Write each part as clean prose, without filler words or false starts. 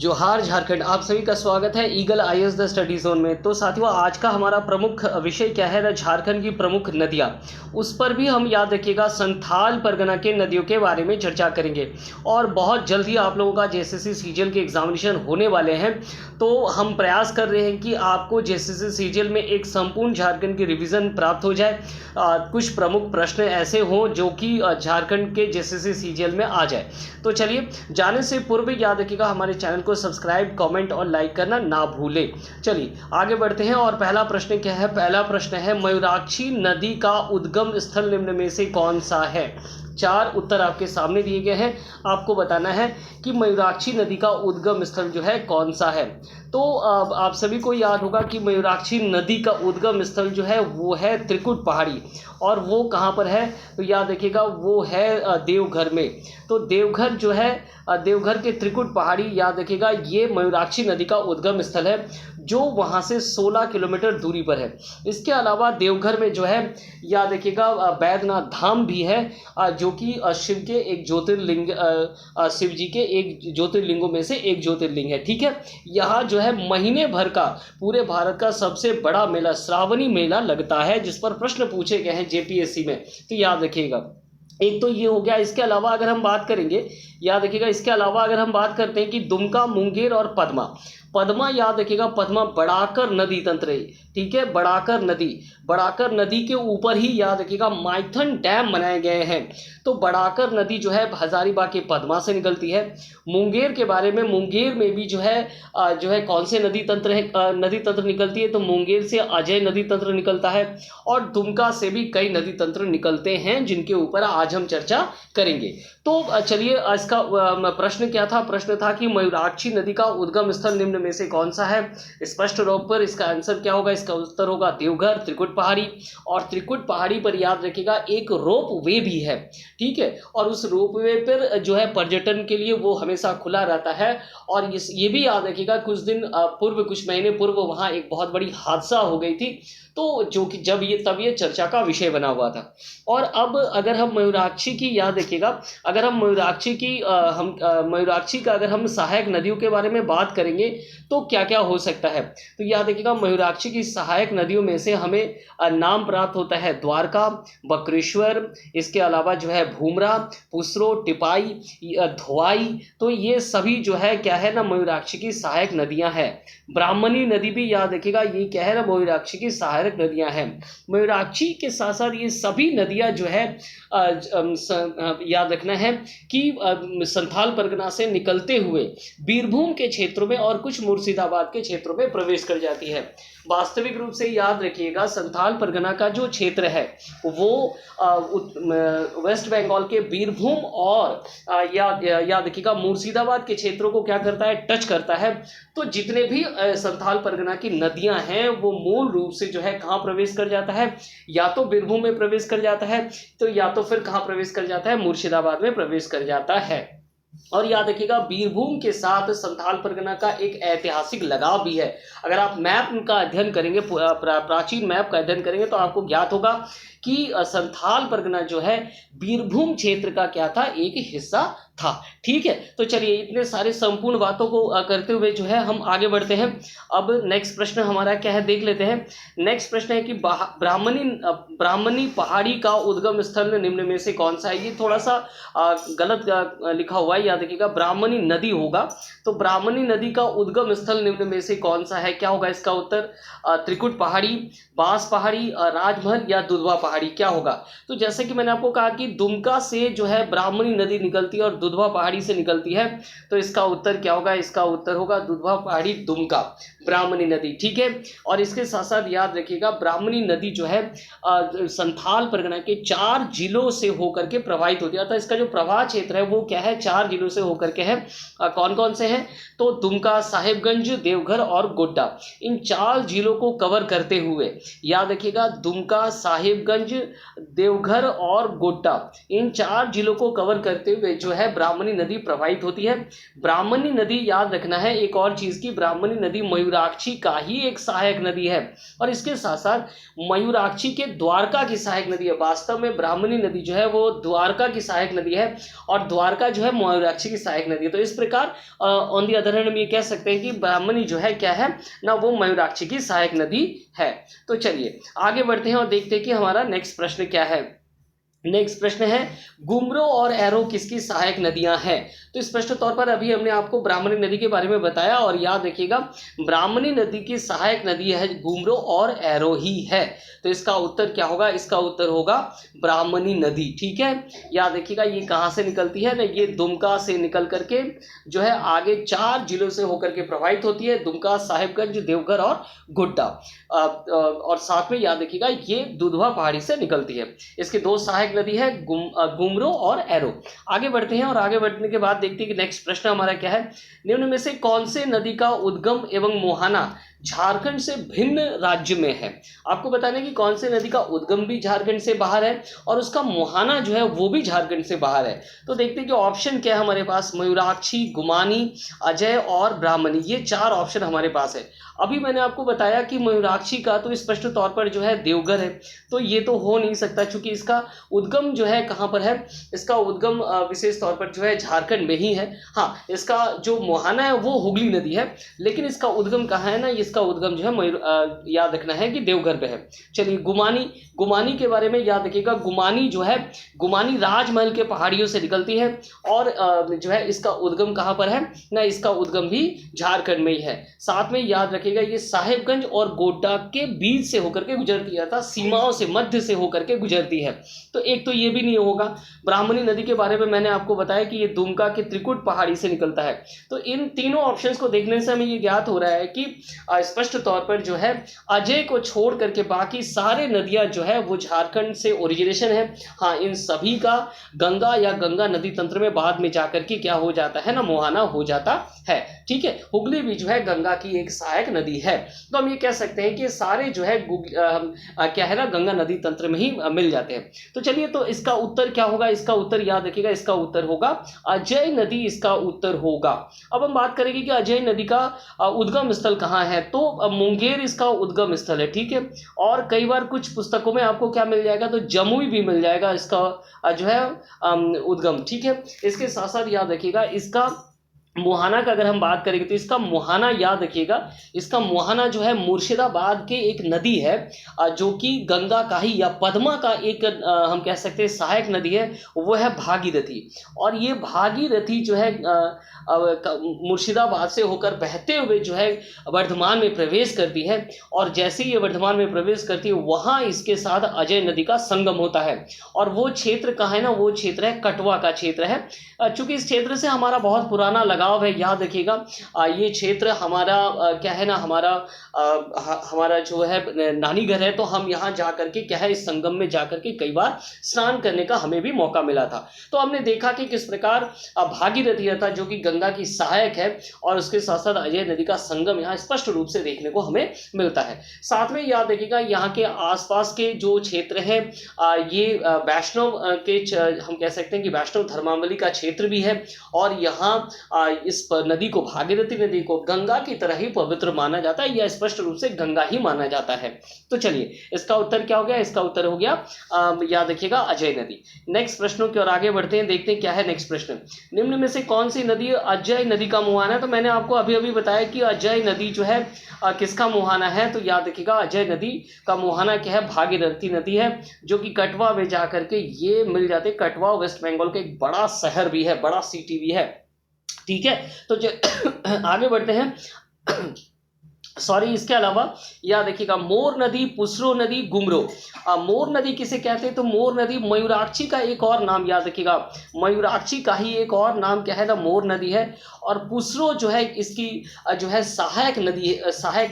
जोहार झारखंड। आप सभी का स्वागत है eagle IAS the study zone में। तो साथियों, आज का हमारा प्रमुख विषय क्या है? झारखंड की प्रमुख नदियाँ, उस पर भी हम याद रखिएगा संथाल परगना के नदियों के बारे में चर्चा करेंगे। और बहुत जल्द ही आप लोगों का जेएसएससी सीजीएल के एग्जामिनेशन होने वाले हैं, तो हम प्रयास कर रहे हैं कि आपको जेएसएससी सीजीएल में एक संपूर्ण झारखंड की रिवीजन प्राप्त हो जाए। कुछ प्रमुख प्रश्न ऐसे हों जो कि झारखंड के जेएसएससी सीजीएल में आ जाए। तो चलिए, जाने से पूर्व याद रखिएगा हमारे चैनल को सब्सक्राइब, कमेंट और लाइक करना ना भूलें। चलिए आगे बढ़ते हैं। और पहला प्रश्न क्या है? पहला प्रश्न है, मयूराक्षी नदी का उद्गम स्थल निम्न में से कौन सा है? चार उत्तर आपके सामने दिए गए हैं, आपको बताना है कि मयूराक्षी नदी का उद्गम स्थल जो है कौन सा है। तो आप सभी को याद होगा कि मयूराक्षी नदी का उद्गम स्थल जो है वो है त्रिकुट पहाड़ी। और वो कहाँ पर है? तो याद रखिएगा वो है देवघर में। तो देवघर जो है, देवघर के त्रिकुट पहाड़ी याद रखिएगा, ये मयूराक्षी नदी का उद्गम स्थल है जो वहाँ से 16 किलोमीटर दूरी पर है। इसके अलावा देवघर में जो है याद रखिएगा बैद्यनाथ धाम भी है, जो कि शिव के एक ज्योतिर्लिंग, शिव जी के एक ज्योतिर्लिंगों में से एक ज्योतिर्लिंग है। ठीक है, यहाँ जो है महीने भर का पूरे भारत का सबसे बड़ा मेला श्रावणी मेला लगता है, जिस पर प्रश्न पूछे गए हैं जेपीएससी में, तो याद रखिएगा। एक तो ये हो गया। इसके अलावा अगर हम बात करेंगे, याद रखिएगा, इसके अलावा अगर हम बात करते हैं कि दुमका, मुंगेर और पद्मा। पद्मा याद रखिएगा, पद्मा बड़ाकर नदी तंत्र है। ठीक है, बड़ाकर नदी के ऊपर ही याद रखिएगा माइथन डैम बनाए गए हैं। तो बड़ाकर नदी जो है हजारीबाग के पद्मा से निकलती है। मुंगेर के बारे में, मुंगेर में भी जो है कौन से नदी तंत्र निकलती है? तो मुंगेर से अजय नदी तंत्र निकलता है। और दुमका से भी कई नदी तंत्र निकलते हैं, जिनके ऊपर आज हम चर्चा करेंगे। तो चलिए, इसका प्रश्न क्या था? प्रश्न था कि मयूराक्षी नदी का उद्गम स्थल निम्न में से कौन सा है? स्पष्ट रूप पर इसका आंसर क्या होगा? इसका उत्तर होगा देवघर, त्रिकुट पहाड़ी। और त्रिकुट पहाड़ी पर याद रखिएगा एक रोप वे भी है। ठीक है, और उस रोप वे पर जो है पर्यटन के लिए वो हमेशा खुला रहता है। और ये भी याद रखिएगा कुछ महीने पूर्व वहाँ एक बहुत बड़ी हादसा हो गई थी, तो जो कि तब ये चर्चा का विषय बना हुआ था। और अब अगर हम मयूराक्षी की याद रखिएगा, अगर हम मयूराक्षी का अगर हम सहायक नदियों के बारे में बात करेंगे तो क्या क्या हो सकता है? तो याद रखिएगा मयूराक्षी की सहायक नदियों में से हमें नाम प्राप्त होता है द्वारका, बक्रेश्वर, इसके अलावा जो है भूमरा, पुसरो, टिपाई, धोआई। तो ये सभी जो है क्या है ना, मयूराक्षी की सहायक नदियां हैं। ब्राह्मणी नदी भी याद रखिएगा, ये क्या है ना, मयूराक्षी की सहायक नदियां हैं। मयूराक्षी के साथ साथ ये सभी नदियां जो है याद रखना है कि संथाल परगना से निकलते हुए बीरभूम के क्षेत्रों में और कुछ मुर्शिदाबाद के क्षेत्रों में प्रवेश कर जाती है। वास्तविक रूप से याद रखिएगा संथाल परगना का जो क्षेत्र है वो वेस्ट बंगाल के बीरभूम और याद रखिएगा मुर्शिदाबाद के क्षेत्रों को क्या करता है? टच करता है। तो जितने भी संथाल परगना की नदियां हैं वो मूल रूप से जो है कहाँ प्रवेश कर जाता है? या तो बीरभूम में प्रवेश कर जाता है, तो या तो फिर कहाँ प्रवेश कर जाता है? मुर्शिदाबाद में प्रवेश कर जाता है। और याद रखिएगा बीरभूम के साथ संथाल परगना का एक ऐतिहासिक लगाव भी है। अगर आप मैप का अध्ययन करेंगे, प्राचीन मैप का अध्ययन करेंगे, तो आपको ज्ञात होगा कि संथाल परगना जो है बीरभूम क्षेत्र का क्या था? एक हिस्सा था। ठीक है, तो चलिए इतने सारे संपूर्ण बातों को करते हुए जो है हम आगे बढ़ते हैं। अब नेक्स्ट प्रश्न हमारा क्या है, देख लेते हैं। नेक्स्ट प्रश्न है कि ब्राह्मणी पहाड़ी का उद्गम स्थल निम्न में से कौन सा है? ये थोड़ा सा गलत लिखा हुआ है, याद रखिएगा ब्राह्मणी नदी होगा। तो ब्राह्मणी नदी का उद्गम स्थल निम्न में से कौन सा है? क्या होगा इसका उत्तर? त्रिकुट पहाड़ी, बांस पहाड़ी, राजमहल या दुधवा पहाड़ी, क्या होगा? तो जैसे कि मैंने आपको कहा कि दुमका से जो है ब्राह्मणी नदी निकलती है और दुधवा पहाड़ी से निकलती है, तो इसका उत्तर क्या होगा? इसका उत्तर होगा दुधवा पहाड़ी, दुमका, ब्राह्मणी नदी। ठीक है, और इसके साथ साथ याद रखिएगा ब्राह्मणी नदी जो है संथाल परगना के 4 जिलों से होकर के प्रवाहित होती है। अर्थात इसका जो प्रवाह क्षेत्र है वो क्या है? 4 जिलों से होकर के है। कौन कौन से हैं? तो दुमका, साहेबगंज, देवघर और गोड्डा, इन 4 जिलों को कवर करते हुए याद रखिएगा दुमका, साहेबगंज, साहेबगंज, देवघर और गोड्डा, इन 4 जिलों को कवर करते हुए जो है ब्राह्मणी नदी प्रवाहित होती है। ब्राह्मणी नदी याद रखना है एक और चीज़ की, ब्राह्मणी नदी मयूराक्षी का ही एक सहायक नदी है और इसके साथ साथ मयूराक्षी के द्वारका की सहायक नदी है। वास्तव में ब्राह्मणी नदी जो है वो द्वारका की सहायक नदी है और द्वारका जो है मयूराक्षी की सहायक नदी है। तो इस प्रकार ऑन दी अदर हैंड हम ये कह सकते हैं कि ब्राह्मणी जो है क्या है ना, वो मयूराक्षी की सहायक नदी है। तो चलिए आगे बढ़ते हैं और देखते हैं कि हमारा नेक्स्ट प्रश्न क्या है। नेक्स्ट प्रश्न है, गुमरो और एरो किसकी सहायक नदियां हैं? तो स्पष्ट तौर पर अभी हमने आपको ब्राह्मणी नदी के बारे में बताया और याद रखिएगा ब्राह्मणी नदी की सहायक नदी है गुमरो और एरो ही है। तो इसका उत्तर क्या होगा? इसका उत्तर होगा ब्राह्मणी नदी। ठीक है, याद रखिएगा ये कहाँ से निकलती है ना, ये दुमका से निकल करके जो है आगे 4 जिलों से होकर के प्रवाहित होती है, दुमका, साहिबगंज, देवघर और गोड्डा। और साथ में याद रखिएगा ये दुधवा पहाड़ी से निकलती है। इसके 2 सहायक नदी है गुमरो और एरो। आगे बढ़ते हैं और आगे बढ़ने के बाद देखते हैं कि नेक्स्ट प्रश्न हमारा क्या है। निम्न में से कौन से नदी का उद्गम एवं मुहाना झारखंड से भिन्न राज्य में है? आपको बताना है कि कौन से नदी का उद्गम भी झारखंड से बाहर है और उसका मुहाना जो है वो भी झारखंड से बाहर है। तो देखते हैं कि ऑप्शन क्या है हमारे पास, मयूराक्षी, गुमानी, अजय और ब्राह्मणी, ये 4 ऑप्शन हमारे पास है। अभी मैंने आपको बताया कि मयूराक्षी का तो स्पष्ट तौर पर जो है देवघर है, तो ये तो हो नहीं सकता क्योंकि इसका उद्गम जो है कहाँ पर है, इसका उद्गम विशेष तौर पर जो है झारखंड में ही है। हाँ, इसका जो मुहाना है वो हुगली नदी है, लेकिन इसका उद्गम कहाँ है ना, इसका उद्गम जो है याद रखना है कि देवघर पे है। चलिए गुमानी के बारे में याद रखिएगा, गुमानी जो है, गुमानी राजमहल के पहाड़ियों से निकलती है और जो है इसका उद्गम कहाँ पर है ना, इसका उद्गम भी झारखंड में ही है। साथ में याद रखिएगा ये साहेबगंज और गोड्डा के बीच से होकर के गुजरती है, अर्थात सीमाओं से मध्य से होकर के गुजरती है। तो एक तो ये भी नहीं होगा। ब्राह्मणी नदी के बारे में मैंने आपको बताया कि ये दुमका के त्रिकुट पहाड़ी से निकलता है। तो इन तीनों ऑप्शंस को देखने से हमें ये ज्ञात हो रहा है कि स्पष्ट तौर पर जो है अजय को छोड़ करके बाकी सारे नदियां जो है वो झारखंड से ओरिजिनेशन है। हाँ, इन सभी का गंगा या गंगा नदी तंत्र में बाद में जाकर के क्या हो जाता है ना, मुहाना हो जाता है। ठीक है, हुगली भी जो है गंगा की एक सहायक नदी है। तो हम ये कह सकते हैं कि सारे जो है क्या है ना, गंगा नदी तंत्र में ही मिल जाते हैं। तो चलिए, तो इसका उत्तर क्या होगा? इसका उत्तर याद रखिएगा, इसका उत्तर होगा अजय नदी, इसका उत्तर होगा। अब हम बात करेंगे कि अजय नदी का उद्गम स्थल कहाँ है। तो मुंगेर इसका उद्गम स्थल है। ठीक है, और कई बार कुछ पुस्तकों में आपको क्या मिल जाएगा, तो जमुई भी मिल जाएगा इसका जो है उद्गम। ठीक है, इसके साथ साथ याद रखिएगा इसका मुहाना का अगर हम बात करेंगे तो इसका मुहाना याद रखिएगा, इसका मुहाना जो है मुर्शिदाबाद के एक नदी है जो कि गंगा का ही या पद्मा का एक हम कह सकते हैं सहायक नदी है, वो है भागीरथी। और ये भागीरथी जो है मुर्शिदाबाद से होकर बहते हुए जो है वर्धमान में प्रवेश करती है और जैसे ही ये वर्धमान में प्रवेश करती है वहाँ इसके साथ अजय नदी का संगम होता है। और वो क्षेत्र कहाँ है ना, वो क्षेत्र है कटवा का क्षेत्र है। चूंकि इस क्षेत्र से हमारा बहुत पुराना लगाव है, याद रखिएगा ये क्षेत्र हमारा क्या है ना, हमारा जो है नानी घर है, तो हम यहाँ जा करके क्या है, इस संगम में जा करके कई बार स्नान करने का हमें भी मौका मिला था। तो हमने देखा कि किस प्रकार भागीरथी था जो कि गंगा की सहायक है और उसके साथ साथ अजय नदी का संगम यहाँ स्पष्ट रूप से देखने को हमें मिलता है। साथ में याद रखिएगा यहाँ के आसपास के जो क्षेत्र हैं ये वैष्णव के हम कह सकते हैं कि वैष्णव धर्मावली का क्षेत्र भी है और यहाँ इस नदी को, भागीरथी नदी को गंगा की तरह ही पवित्र माना जाता है या स्पष्ट रूप से गंगा ही माना जाता है। तो चलिए, इसका उत्तर क्या हो गया? इसका उत्तर हो गया याद रखिएगा अजय नदी। नेक्स्ट प्रश्नों की ओर आगे बढ़ते हैं, देखते हैं क्या है नेक्स्ट प्रश्न। निम्न में से कौन सी नदी अजय नदी का मुहाना है? तो मैंने आपको अभी बताया कि अजय नदी जो है किसका मुहाना है, तो याद रखिएगा अजय नदी का मुहाना क्या है, भागीरथी नदी है जो कि कटवा में जा करके ये मिल जाते। कटवा वेस्ट बंगाल का एक बड़ा शहर भी है, बड़ा सिटी भी है। ठीक है, तो आगे बढ़ते हैं। इसके अलावा याद रखिएगा मोर नदी, पुसरो नदी, गुमरो। मोर नदी किसे कहते हैं? तो मोर नदी मयूराक्षी का एक और नाम, याद रखिएगा मयूराक्षी का ही एक और नाम क्या है ना, मोर नदी है। और पुसरो जो है इसकी जो है सहायक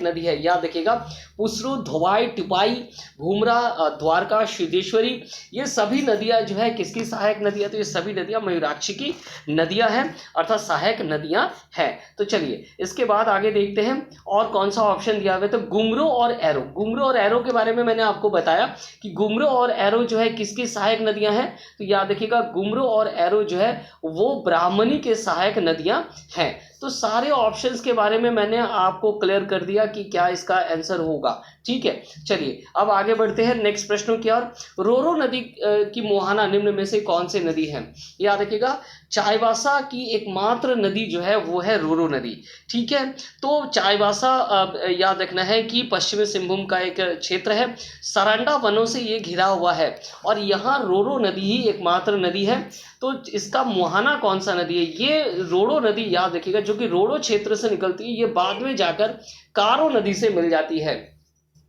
नदी है, याद रखिएगा पुसरो, धोवाई, टिपाई, भूमरा, द्वारका, सिद्धेश्वरी, ये सभी नदियां जो है किसकी सहायक नदी है? तो ये सभी नदियां मयूराक्षी की नदियां हैं, अर्थात सहायक नदियां हैं। तो चलिए इसके बाद आगे देखते हैं और कौन सा ऑप्शन दिया हुआ है, तो गुमरो और एरो। गुमरो और एरो के बारे में मैंने आपको बताया कि गुमरो और एरो जो है किसकी सहायक नदियां हैं, तो याद रखिएगा गुमरो और एरो जो है वो ब्राह्मणी के सहायक नदियां हैं। तो सारे ऑप्शंस के बारे में मैंने आपको क्लियर कर दिया कि क्या इसका आंसर होगा। ठीक है, चलिए अब आगे बढ़ते हैं नेक्स्ट प्रश्नों की ओर। रोरो नदी की मुहाना निम्न में से कौन सी नदी है? याद रखिएगा चाईबासा की एकमात्र नदी जो है वो है रोरो नदी। ठीक है, तो चाईबासा याद रखना है कि पश्चिमी सिंहभूम का एक क्षेत्र है, सरांडा वनों से ये घिरा हुआ है और यहाँ रोरो नदी ही एकमात्र नदी है। तो इसका मुहाना कौन सा नदी है? ये रोड़ो नदी याद रखिएगा, जो कि रोड़ो क्षेत्र से निकलती है, ये बाद में जाकर कारो नदी से मिल जाती है।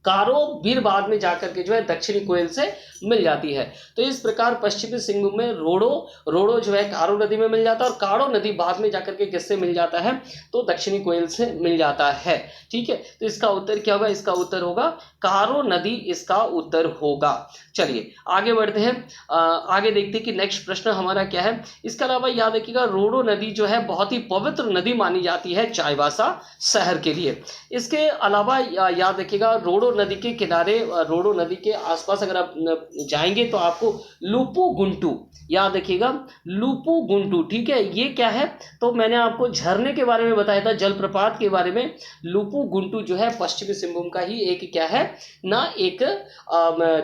कारो फिर बाद में जाकर के जो है दक्षिणी कोयल से मिल जाती है। तो इस प्रकार पश्चिमी सिंहभूम में रोड़ो जो है कारो नदी में मिल जाता है और कारो नदी बाद में जाकर के किससे मिल जाता है? तो दक्षिणी कोयल से मिल जाता है। ठीक है, तो इसका उत्तर क्या होगा? इसका उत्तर होगा कारो नदी, इसका उत्तर होगा। चलिए आगे बढ़ते हैं, आगे देखते हैं कि नेक्स्ट प्रश्न हमारा क्या है। इसके अलावा याद रखिएगा रोड़ो नदी जो है बहुत ही पवित्र नदी मानी जाती है चाईबासा शहर के लिए। इसके अलावा याद रखिएगा रोड़ो नदी के किनारे, रोड़ो नदी के आसपास अगर आप जाएंगे तो आपको लुपु गुंटू, याद रखिएगा लुपु गुंटू। ठीक है, ये क्या है? तो मैंने आपको झरने के बारे में बताया था, जलप्रपात के बारे में। लुपु गुंटू जो है पश्चिमी सिंहभूम का ही एक क्या है ना, एक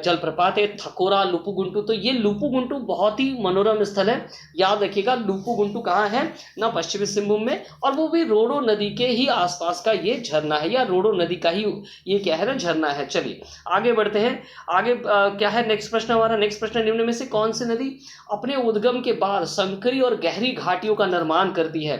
जलप्रपात है, थकोरा लुपु गुंटू। तो ये लुपु गुंटू बहुत ही मनोरम स्थल है। याद रखिएगा लुपु गुंटू कहाँ है ना, पश्चिमी सिंहभूम में, और वो भी रोड़ो नदी के ही आसपास का ये झरना है, या रोड़ो नदी का ही ये क्या है ना, झरना है। चलिए आगे बढ़ते हैं, आगे क्या है नेक्स्ट प्रश्न हमारा। नेक्स्ट प्रश्न, निम्न में से कौन सी नदी अपने उद्गम के बाद संकरी और गहरी घाटियों का निर्माण करती है?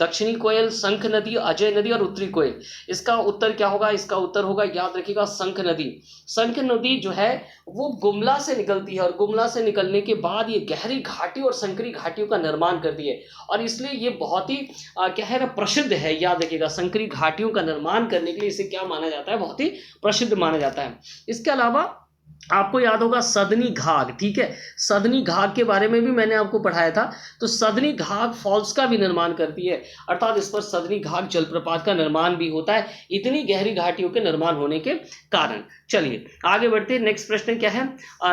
दक्षिणी कोयल, शंख नदी, अजय नदी और उत्तरी कोयल। इसका उत्तर क्या होगा? इसका उत्तर होगा याद रखिएगा शंख नदी। शंख नदी जो है वो गुमला से निकलती है और गुमला से निकलने के बाद ये गहरी घाटी और संकरी घाटियों का निर्माण करती है और इसलिए ये बहुत ही क्या है ना, प्रसिद्ध है। याद रखिएगा संकरी घाटियों का निर्माण करने के लिए इसे क्या माना जाता है? बहुत ही प्रसिद्ध माना जाता है। इसके अलावा आपको याद होगा सदनी घाघ। ठीक है, सदनी घाघ के बारे में भी मैंने आपको पढ़ाया था। तो सदनी घाघ फॉल्स का भी निर्माण करती है, अर्थात इस पर सदनी घाघ जलप्रपात का निर्माण भी होता है, इतनी गहरी घाटियों के निर्माण होने के कारण। चलिए आगे बढ़ते हैं, नेक्स्ट प्रश्न क्या है?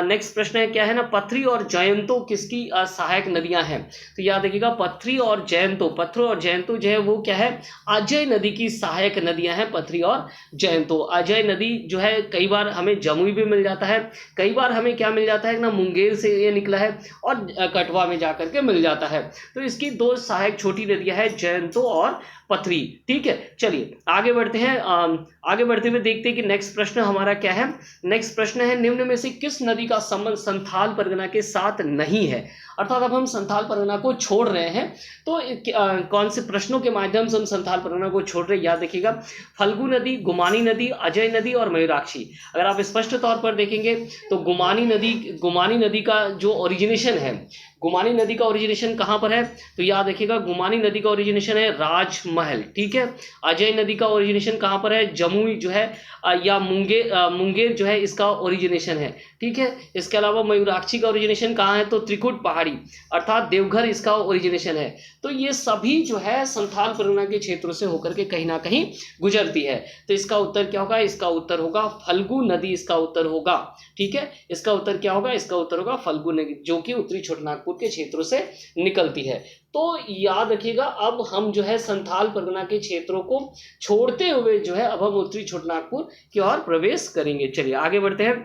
नेक्स्ट प्रश्न क्या है ना, पथरी और जयंतो किसकी सहायक नदियां हैं? तो याद रखिएगा पथरी और जयंतो, पथरो और जयंतो जो है वो क्या है? अजय नदी की सहायक नदियां हैं, पथरी और जयंतो। अजय नदी जो है कई बार हमें जमुई भी मिल जाता है, कई बार हमें क्या मिल जाता है ना, मुंगेर से ये निकला है और कटवा में जाकर के मिल जाता है। तो इसकी दो सहायक छोटी नदियां हैं, जयंतो और पथरी। ठीक है, चलिए आगे बढ़ते हैं, आगे बढ़ते हुए देखते हैं कि नेक्स्ट प्रश्न हमारा क्या है। नेक्स्ट प्रश्न है, निम्न में से किस नदी का संबंध संथाल परगना के साथ नहीं है? अर्थात अब हम संथाल परगना को छोड़ रहे हैं, तो कौन से प्रश्नों के माध्यम से हम संथाल परगना को छोड़ रहे हैं? याद रखिएगा फल्गु नदी, गुमानी नदी, अजय नदी और मयूराक्षी। अगर आप स्पष्ट तौर पर देखेंगे तो गुमानी नदी का जो ओरिजिनेशन है, गुमानी नदी का ओरिजिनेशन कहाँ पर है? तो याद रखिएगा गुमानी नदी का ओरिजिनेशन है राजमहल। ठीक है, अजय नदी का ओरिजिनेशन कहाँ पर है? जमुई जो है या मुंगेर जो है इसका ओरिजिनेशन है। ठीक है, इसके अलावा मयूराक्षी का ओरिजिनेशन कहाँ है? तो त्रिकुट पहाड़ी अर्थात देवघर इसका ओरिजिनेशन है। तो ये सभी जो है संथाल परगना के क्षेत्रों से होकर के कहीं ना कहीं गुजरती है। तो इसका उत्तर क्या होगा? इसका उत्तर होगा फल्गु नदी, इसका उत्तर होगा। ठीक है, इसका उत्तर क्या होगा? इसका उत्तर होगा फल्गु नदी, जो कि उत्तरी छोटानागपुर के क्षेत्रों से निकलती है। तो याद रखिएगा अब हम जो है संथाल परगना के क्षेत्रों को छोड़ते हुए जो है अब हम उत्तरी छोटानागपुर की ओर प्रवेश करेंगे। चलिए आगे बढ़ते हैं,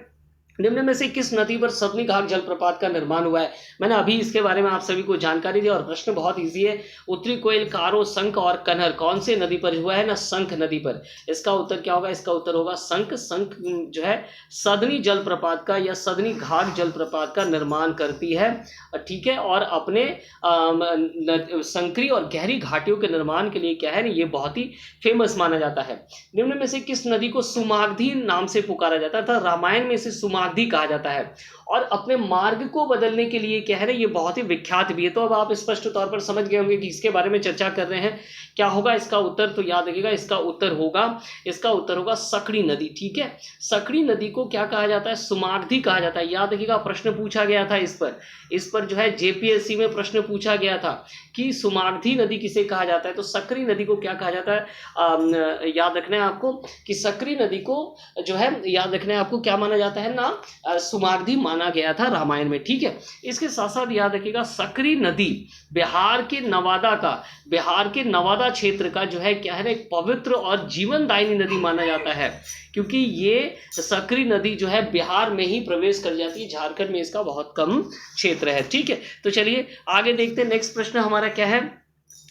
निम्न में से किस नदी पर सदनी घाघ जलप्रपात का निर्माण हुआ है? मैंने अभी इसके बारे में आप सभी को जानकारी दी और प्रश्न बहुत इजी है। उत्तरी कोयल, कारो, शंख और कनहर कौन से नदी पर हुआ है ना? शंख नदी पर। इसका उत्तर क्या होगा? इसका उत्तर होगा शंख। शंख जो है सदनी जलप्रपात का या सदनी घाघ जलप्रपात का निर्माण करती है। ठीक है, और अपने संकरी और गहरी घाटियों के निर्माण के लिए क्या है ना, ये बहुत ही फेमस माना जाता है। निम्न में से किस नदी को सुमागधी नाम से पुकारा जाता था? रामायण में इसे सुमागधी कहा जाता है और अपने मार्ग को बदलने के लिए क्या है ना, ये बहुत ही विख्यात भी है। तो अब आप स्पष्ट तौर पर समझ गए होंगे कि इसके बारे में चर्चा कर रहे हैं। क्या होगा इसका उत्तर? तो याद रखिएगा इसका उत्तर होगा सकड़ी नदी। ठीक है, सकड़ी नदी को क्या कहा जाता है? सुमागधी कहा जाता है। याद रखिएगा प्रश्न पूछा गया था इस पर जो है जेपीएससी में प्रश्न पूछा गया था कि सुमागधी नदी किसे कहा जाता है। तो सकड़ी नदी को क्या कहा जाता है? याद रखना है आपको कि सकड़ी नदी को जो है, याद रखना है आपको क्या माना जाता है ना, सुमागधी माना गया था रामायण में। ठीक है, इसके साथ साथ याद रखिएगा सकड़ी नदी बिहार के नवादा क्षेत्र का जो है क्या है ना, एक पवित्र और जीवनदायिनी नदी माना जाता है, क्योंकि ये सकड़ी नदी जो है बिहार में ही प्रवेश कर जाती है, झारखंड में इसका बहुत कम क्षेत्र है। ठीक है, तो चलिए आगे देखते हैं। नेक्स्ट प्रश्न हमारा क्या है?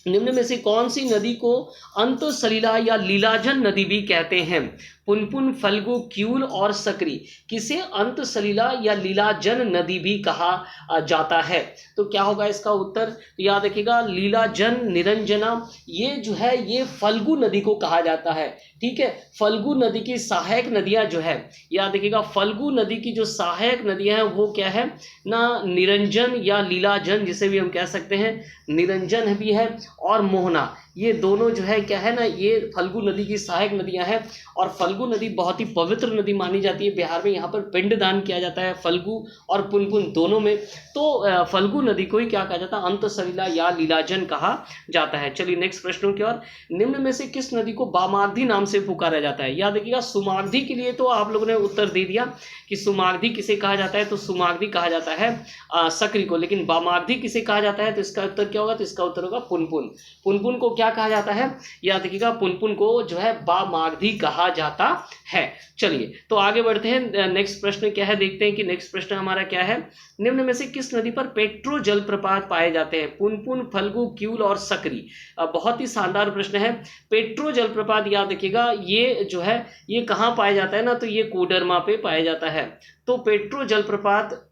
निम्न में से कौन सी नदी को अंतःसलिला या लीलाजन नदी भी कहते हैं? पुनपुन, फल्गु, क्यूल और सकरी किसे अंतःसलिला या लीलाजन नदी भी कहा जाता है? तो क्या होगा इसका उत्तर? तो याद रखिएगा लीलाजन, निरंजना, ये जो है ये फल्गु नदी को कहा जाता है। ठीक है, फल्गु नदी की सहायक नदियां जो है, याद रखिएगा फल्गु नदी की जो सहायक नदियां हैं वो क्या है ना, निरंजन या लीलाजन, जिसे भी हम कह सकते हैं, निरंजन भी है और मोहना, ये दोनों जो है क्या है ना, ये फल्गु नदी की सहायक नदियां हैं। और फल्गु नदी बहुत ही पवित्र नदी मानी जाती है बिहार में, यहाँ पर पिंडदान किया जाता है फल्गु और पुनपुन दोनों में। तो फल्गु नदी को ही क्या कहा जाता है? अंतःसलिला या लीलाजन कहा जाता है। चलिए नेक्स्ट प्रश्नों की ओर। निम्न में से किस नदी को बामागधी नाम से पुकारा जाता है? याद रखिएगा सुमागधी के लिए तो आप लोगों ने उत्तर दे दिया कि सुमागधी किसे कहा जाता है, तो सुमागधी कहा जाता है सकरी को। लेकिन बामागधी किसे कहा जाता है? तो इसका उत्तर क्या होगा? तो इसका उत्तर होगा पुनपुन। पुनपुन को क्या कहा जाता है? याद रखिएगा पुनपुन को जो है बामागधी कहा जाता है। चलिए तो आगे बढ़ते हैं। नेक्स्ट प्रश्न क्या है देखते हैं कि नेक्स्ट प्रश्न हमारा क्या है। निम्न में से किस नदी पर पेट्रो जलप्रपात पाए जाते हैं? पुनपुन, फल्गु, क्यूल और सकरी। बहुत ही शानदार प्रश्न है। पेट्रो जलप्रपात याद रखिएगा ये जो है ये कहाँ पाया जाता है ना, तो ये कोडरमा पे पाया जाता है। तो पेट्रो जलप्रपात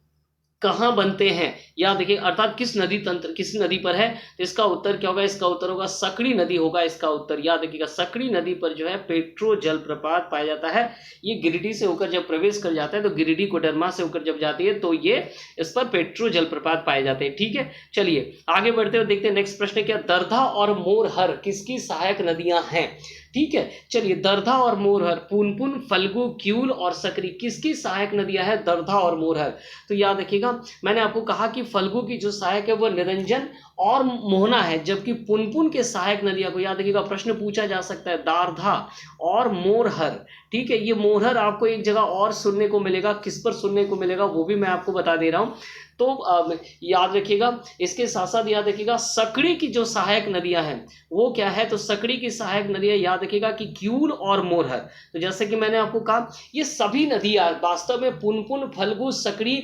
कहाँ बनते हैं याद रखिए, अर्थात किस नदी पर है? तो इसका उत्तर क्या होगा? इसका उत्तर होगा सकड़ी नदी होगा इसका उत्तर। याद रखिएगा सकड़ी नदी पर जो है पेट्रो जलप्रपात पाया जाता है। ये गिरिडीह से होकर जब प्रवेश कर जाता है, तो गिरिडीह कोडरमा से होकर जब जाती है तो ये इस पर पेट्रो जलप्रपात पाए जाते हैं। ठीक है, चलिए आगे बढ़ते हुए देखते हैं नेक्स्ट प्रश्न क्या। दर्धा और मोरहर किसकी सहायक नदियां हैं? ठीक है, चलिए दर्धा और मोरहर, पुनपुन, फल्गु, क्यूल और सकरी किसकी सहायक नदियां हैं? दर्धा और मोरहर। तो याद रखिएगा मैंने आपको कहा कि फल्गु की जो सहायक है वो निरंजन और मोहना है, जबकि पुनपुन के सहायक नदियां को याद रखिएगा प्रश्न पूछा जा सकता है दारधा और मोरहर। ठीक है, ये मोरहर आपको एक जगह और सुनने को मिलेगा, किस पर सुनने को मिलेगा वो भी मैं आपको बता दे रहा हूं। तो याद रखिएगा इसके साथ साथ याद रखिएगा सकड़ी की जो सहायक नदियां हैं वो क्या है? तो सकड़ी की सहायक नदियां याद रखिएगा कि क्यूल और मोरहर। तो जैसे कि मैंने आपको कहा ये सभी नदियां वास्तव में पुनपुन, फल्गु, सकड़ी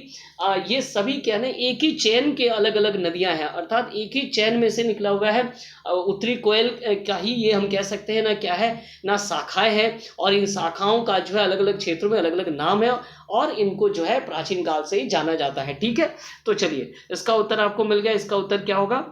ये सभी क्या है एक ही चैन के अलग अलग नदियां हैं, अर्थात एक ही चैन में से निकला हुआ है। उत्तरी कोयल का ही ये हम कह सकते हैं ना, क्या है ना, शाखाएं हैं, और इन शाखाओं का जो है अलग अलग क्षेत्रों में अलग अलग नाम है और इनको जो है प्राचीन काल से ही जाना जाता है। ठीक है, तो चलिए इसका उत्तर आपको मिल गया। इसका उत्तर क्या होगा?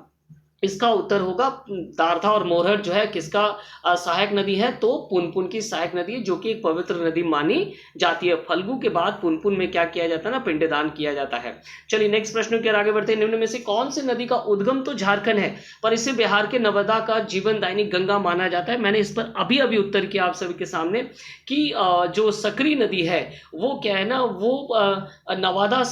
इसका उत्तर होगा दारधा और मोरहर जो है किसका सहायक नदी है? तो पुनपुन की सहायक नदी है, जो कि एक पवित्र नदी मानी जाती है। फल्गु के बाद पुनपुन में क्या किया जाता है ना, पिंडदान किया जाता है। चलिए नेक्स्ट प्रश्न की ओर आगे बढ़ते हैं। निम्न में से कौन सी नदी का उद्गम तो झारखंड है पर इसे बिहार के नर्मदा का जीवनदायिनी गंगा माना जाता है? मैंने इस पर अभी अभी उत्तर किया आप सभी के सामने कि जो सकरी नदी है वो क्या है ना, वो नवादा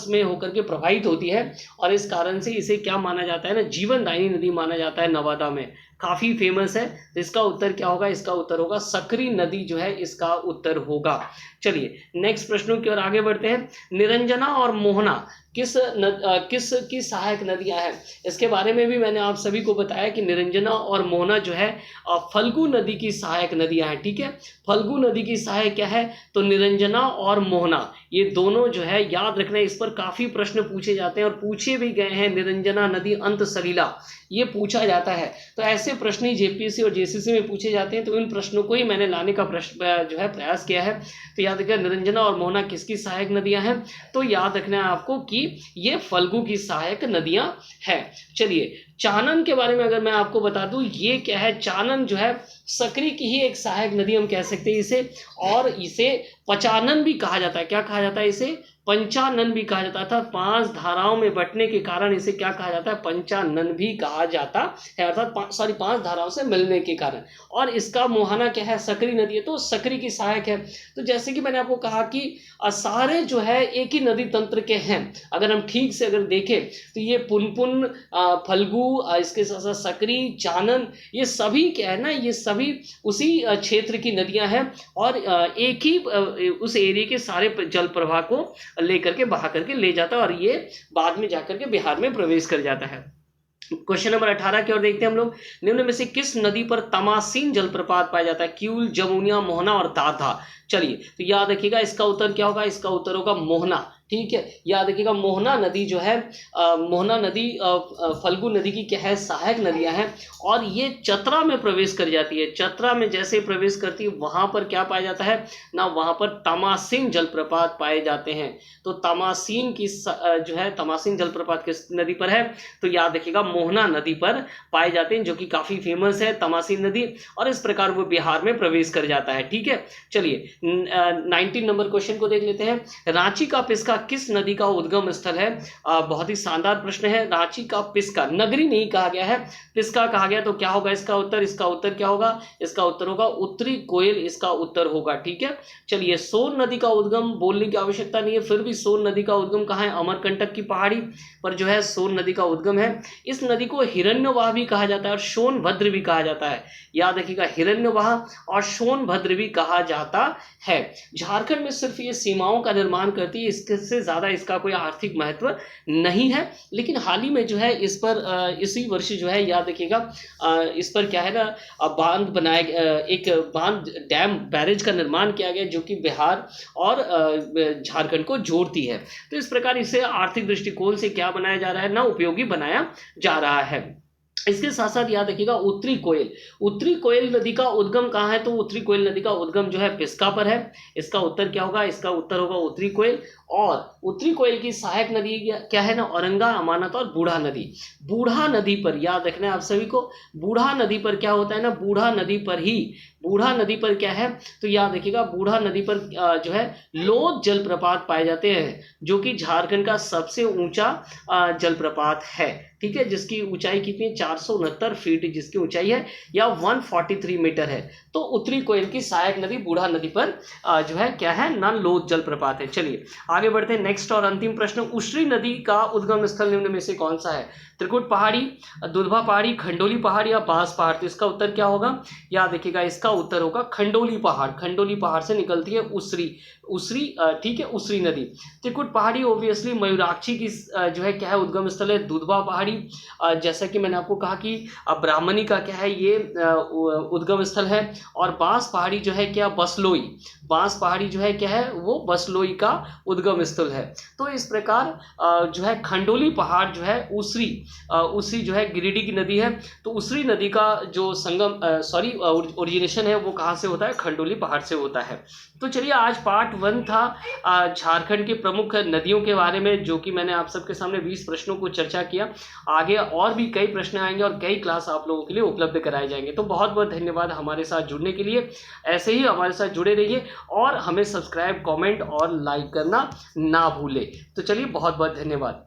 में होकर के प्रवाहित होती है, और इस कारण से इसे क्या माना जाता है ना, जीवनदायिनी नदी माना जाता है। नवादा में काफी फेमस है। तो इसका उत्तर क्या होगा? इसका उत्तर होगा सकरी नदी जो है इसका उत्तर होगा। चलिए नेक्स्ट प्रश्नों की ओर आगे बढ़ते हैं। निरंजना और मोहना किस की सहायक नदियां हैं? इसके बारे में भी मैंने आप सभी को बताया कि निरंजना और मोहना जो है फल्गु नदी की सहायक नदियां हैं। ठीक है, फल्गु नदी की सहायक क्या है? तो निरंजना और मोहना, ये दोनों जो है याद रखना, इस पर काफी प्रश्न पूछे जाते हैं और पूछे भी गए हैं। निरंजना नदी अंतःसलिला ये पूछा जाता है। तो ऐसे ऐसे प्रश्न ही जेपीएससी और जेसीसी में पूछे जाते हैं, तो इन प्रश्नों को ही मैंने लाने का जो है प्रयास किया है। तो याद रखिएगा निरंजना और मोहना किसकी सहायक नदियां हैं, तो याद रखना है आपको कि ये फल्गु की सहायक नदियां हैं। चलिए चानन के बारे में अगर मैं आपको बता दूं, ये क्या है, चानन जो है सकरी की ही एक सहायक नदी हम कह सकते हैं इसे, और इसे पचानन भी कहा जाता है। क्या कहा जाता है इसे, पंचानन भी कहा जाता था। 5 धाराओं में बंटने के कारण इसे क्या कहा जाता है, पंचानन भी कहा जाता है, अर्थात 5 धाराओं से मिलने के कारण। और इसका मोहना क्या है, सकरी नदी है, तो सकरी की सहायक है। तो जैसे कि मैंने आपको कहा कि सारे जो है एक ही नदी तंत्र के हैं। अगर हम ठीक से अगर देखें तो ये पुनपुन, फल्गु, इसके साथ साथ सकरी, चानन, ये सभी क्या है ना, ये सभी उसी क्षेत्र की नदियां हैं, और एक ही उस एरिया के सारे जल प्रवाह को लेकर के बहा करके ले जाता है, और ये बाद में जाकर के बिहार में प्रवेश कर जाता है। क्वेश्चन नंबर 18 की ओर देखते हैं हम लोग। निम्न में से किस नदी पर तमासीन जलप्रपात पाया जाता है, क्यूल, जमुनिया, मोहना और दाधा। चलिए तो याद रखिएगा इसका उत्तर क्या होगा, इसका उत्तर होगा मोहना। ठीक है, याद रखिएगा मोहना नदी जो है, मोहना नदी फल्गु नदी की क्या है, सहायक नदियां हैं, और ये चतरा में प्रवेश कर जाती है। चतरा में जैसे प्रवेश करती है वहां पर क्या पाया जाता है ना, वहां पर तमासीन जलप्रपात पाए जाते हैं। तो तमासीन की जो है, तमासीन जलप्रपात किस नदी पर है, तो याद रखिएगा मोहना नदी पर पाए जाते हैं, जो कि काफी फेमस है तमासीन नदी, और इस प्रकार वो बिहार में प्रवेश कर जाता है। ठीक है, चलिए 19 नंबर क्वेश्चन को देख लेते हैं। रांची का पिस्का किस नदी का उद्गम स्थल है। बहुत ही शानदार प्रश्न है। रांची का पिस्का, नगरी नहीं कहा गया है, पिस्का कहा गया, तो क्या होगा इसका उत्तर, इसका उत्तर क्या होगा, इसका उत्तर होगा उत्तरी कोयल, इसका उत्तर होगा। ठीक है, चलिए सोन नदी का उद्गम बोलने की आवश्यकता नहीं है, फिर भी सोन नदी का उद्गम कहाँ है, अमरकंटक की पहाड़ी पर जो है सोन नदी का उद्गम है। इस नदी को हिरण्यवाह भी कहा जाता है और सोनभद्र भी कहा जाता है। याद रखिएगा हिरण्यवाह और सोनभद्र भी कहा जाता है। झारखंड में सिर्फ ये सीमाओं का निर्माण करती है, इससे ज्यादा इसका कोई आर्थिक महत्व नहीं है, लेकिन हाल ही में जो है इस पर इसी वर्ष जो है याद रखिएगा इस पर क्या है ना, बांध बनाया, एक बांध, डैम, बैरेज का निर्माण किया गया, जो कि बिहार और झारखंड को जोड़ती है। तो इस प्रकार इसे आर्थिक दृष्टिकोण से क्या बनाया जा रहा है ना, उपयोगी बनाया जा रहा है। इसके साथ साथ याद रखिएगा उत्तरी कोयल, उत्तरी कोयल नदी का उद्गम कहाँ है, तो उत्तरी कोयल नदी का उद्गम जो है पिस्का पर है। इसका उत्तर क्या होगा, इसका उत्तर होगा उत्तरी कोयल। और उत्तरी कोयल की सहायक नदी क्या है ना, औरंगा, अमानत और बूढ़ा नदी। बूढ़ा नदी पर याद रखना है आप सभी को, बूढ़ा नदी पर क्या होता है ना, बूढ़ा नदी पर ही, बूढ़ा नदी पर क्या है, तो याद रखिएगा बूढ़ा नदी पर जो है लोध जलप्रपात पाए जाते हैं, जो कि झारखंड का सबसे ऊंचा जलप्रपात है। ठीक है, जिसकी ऊंचाई कितनी, 469 फीट जिसकी ऊंचाई है, या 143 मीटर है। तो उत्तरी कोयल की सहायक नदी बूढ़ा नदी पर जो है क्या है ना, लोध जलप्रपात है। चलिए आगे बढ़ते हैं। नेक्स्ट और अंतिम प्रश्न, उश्री नदी का उद्गम स्थल निम्न में से कौन सा है, त्रिकुट पहाड़ी, दुधवा पहाड़ी, खंडोली पहाड़ या बांस पहाड़। तो इसका उत्तर क्या होगा, याद रखिएगा इसका उत्तर होगा खंडोली पहाड़। खंडोली पहाड़ से निकलती है उसरी, ठीक है, उसरी नदी। त्रिकुट पहाड़ी ऑब्वियसली मयूराक्षी की जो है क्या है, उद्गम स्थल है। दुधवा पहाड़ी जैसा कि मैंने आपको कहा कि ब्राह्मणी का क्या है, ये उद्गम स्थल है। और बांस पहाड़ी जो है क्या, बसलोई, बांस पहाड़ी जो है क्या है, वो बसलोई का उद्गम स्थल है। तो इस प्रकार जो है खंडोली पहाड़ जो है उसरी जो है गिरिडीह की नदी है। तो उसरी नदी का जो संगम ओरिजिनेशन है वो कहाँ से होता है, खंडोली पहाड़ से होता है। तो चलिए आज पार्ट 1 था झारखंड के प्रमुख नदियों के बारे में, जो कि मैंने आप सबके सामने 20 प्रश्नों को चर्चा किया। आगे और भी कई प्रश्न आएंगे और कई क्लास आप लोगों के लिए उपलब्ध कराए जाएंगे। तो बहुत बहुत धन्यवाद हमारे साथ जुड़ने के लिए। ऐसे ही हमारे साथ जुड़े रहिए और हमें सब्सक्राइब, कमेंट और लाइक करना ना भूलें। तो चलिए बहुत बहुत धन्यवाद।